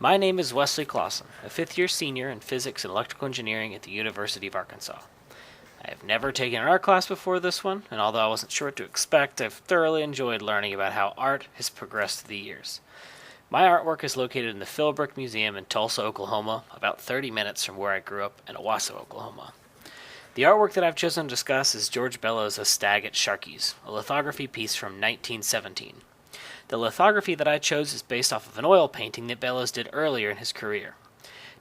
My name is Wesley Clawson, a fifth-year senior in physics and electrical engineering at the University of Arkansas. I have never taken an art class before this one, and although I wasn't sure what to expect, I've thoroughly enjoyed learning about how art has progressed through the years. My artwork is located in the Philbrook Museum in Tulsa, Oklahoma, about 30 minutes from where I grew up in Owasso, Oklahoma. The artwork that I've chosen to discuss is George Bellow's A Stag at Sharkey's, a lithography piece from 1917. The lithography that I chose is based off of an oil painting that Bellows did earlier in his career.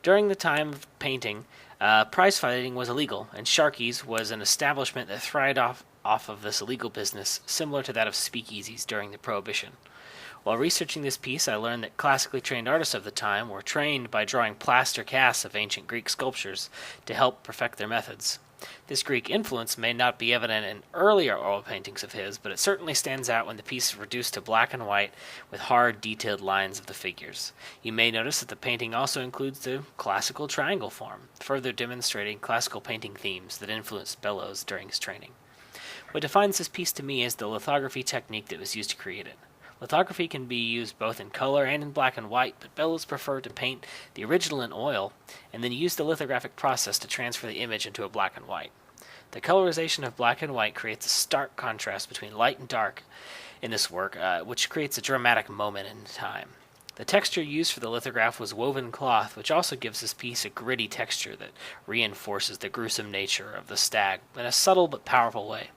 During the time of painting, prize fighting was illegal, and Sharkey's was an establishment that thrived off of this illegal business, similar to that of speakeasies during the Prohibition. While researching this piece, I learned that classically trained artists of the time were trained by drawing plaster casts of ancient Greek sculptures to help perfect their methods. This Greek influence may not be evident in earlier oil paintings of his, but it certainly stands out when the piece is reduced to black and white with hard, detailed lines of the figures. You may notice that the painting also includes the classical triangle form, further demonstrating classical painting themes that influenced Bellows during his training. What defines this piece to me is the lithography technique that was used to create it. Lithography can be used both in color and in black and white, but Bellows preferred to paint the original in oil and then use the lithographic process to transfer the image into a black and white. The colorization of black and white creates a stark contrast between light and dark in this work, which creates a dramatic moment in time. The texture used for the lithograph was woven cloth, which also gives this piece a gritty texture that reinforces the gruesome nature of the stag in a subtle but powerful way.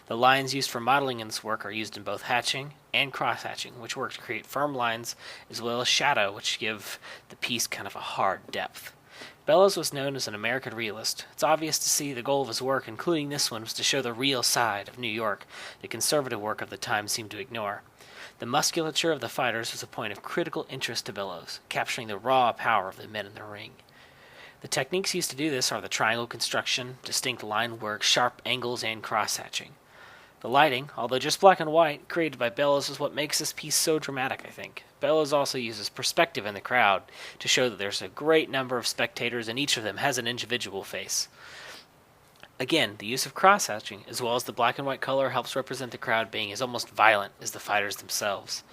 The lines used for modeling in this work are used in both hatching and cross-hatching, which work to create firm lines, as well as shadow, which give the piece kind of a hard depth. Bellows was known as an American realist. It's obvious to see the goal of his work, including this one, was to show the real side of New York the conservative work of the time seemed to ignore. The musculature of the fighters was a point of critical interest to Bellows, capturing the raw power of the men in the ring. The techniques used to do this are the triangle construction, distinct line work, sharp angles, and cross-hatching. The lighting, although just black and white, created by Bellows is what makes this piece so dramatic, I think. Bellows also uses perspective in the crowd to show that there's a great number of spectators and each of them has an individual face. Again, the use of cross-hatching, as well as the black and white color, helps represent the crowd being as almost violent as the fighters themselves.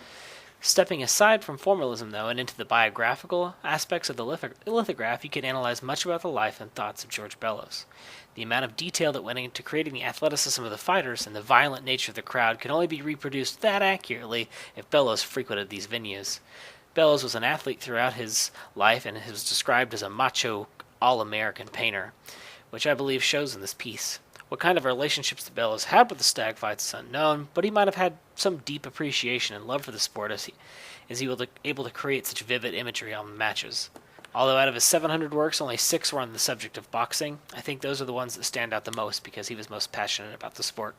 Stepping aside from formalism, though, and into the biographical aspects of the lithograph, you can analyze much about the life and thoughts of George Bellows. The amount of detail that went into creating the athleticism of the fighters and the violent nature of the crowd can only be reproduced that accurately if Bellows frequented these venues. Bellows was an athlete throughout his life and was described as a macho, all-American painter, which I believe shows in this piece. What kind of relationships that Bellows had with the stag fights is unknown, but he might have had some deep appreciation and love for the sport as he was able to create such vivid imagery on the matches. Although out of his 700 works, only 6 were on the subject of boxing, I think those are the ones that stand out the most because he was most passionate about the sport.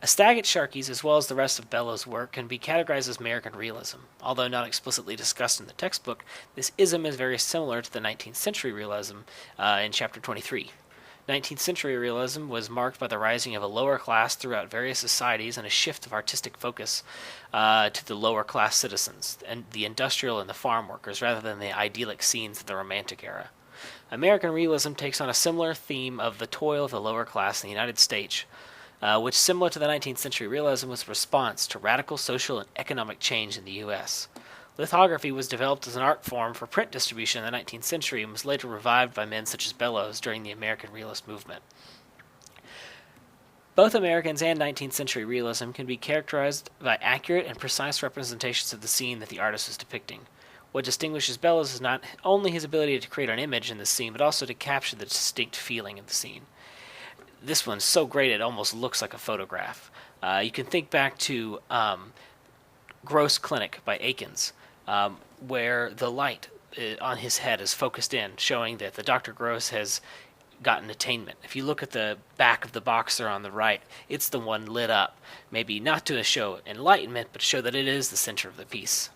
A Stag at Sharkey's, as well as the rest of Bellows' work, can be categorized as American realism. Although not explicitly discussed in the textbook, this ism is very similar to the 19th century realism in Chapter 23. 19th century realism was marked by the rising of a lower class throughout various societies and a shift of artistic focus to the lower class citizens, and the industrial and the farm workers, rather than the idyllic scenes of the Romantic era. American realism takes on a similar theme of the toil of the lower class in the United States, which, similar to the 19th century realism, was a response to radical social and economic change in the U.S. Lithography was developed as an art form for print distribution in the 19th century and was later revived by men such as Bellows during the American realist movement. Both Americans and 19th century realism can be characterized by accurate and precise representations of the scene that the artist is depicting. What distinguishes Bellows is not only his ability to create an image in the scene, but also to capture the distinct feeling of the scene. This one's so great it almost looks like a photograph. You can think back to Gross Clinic by Akins, where the light on his head is focused in, showing that the Dr. Gross has gotten attainment. If you look at the back of the boxer on the right, it's the one lit up, maybe not to show enlightenment, but to show that it is the center of the piece.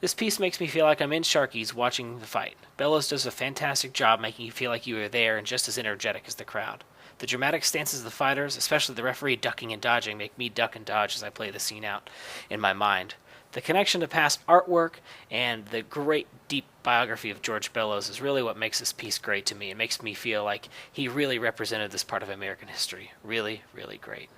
This piece makes me feel like I'm in Sharkey's watching the fight. Bellows does a fantastic job making you feel like you are there and just as energetic as the crowd. The dramatic stances of the fighters, especially the referee ducking and dodging, make me duck and dodge as I play the scene out in my mind. The connection to past artwork and the great deep biography of George Bellows is really what makes this piece great to me. It makes me feel like he really represented this part of American history. Really, really great.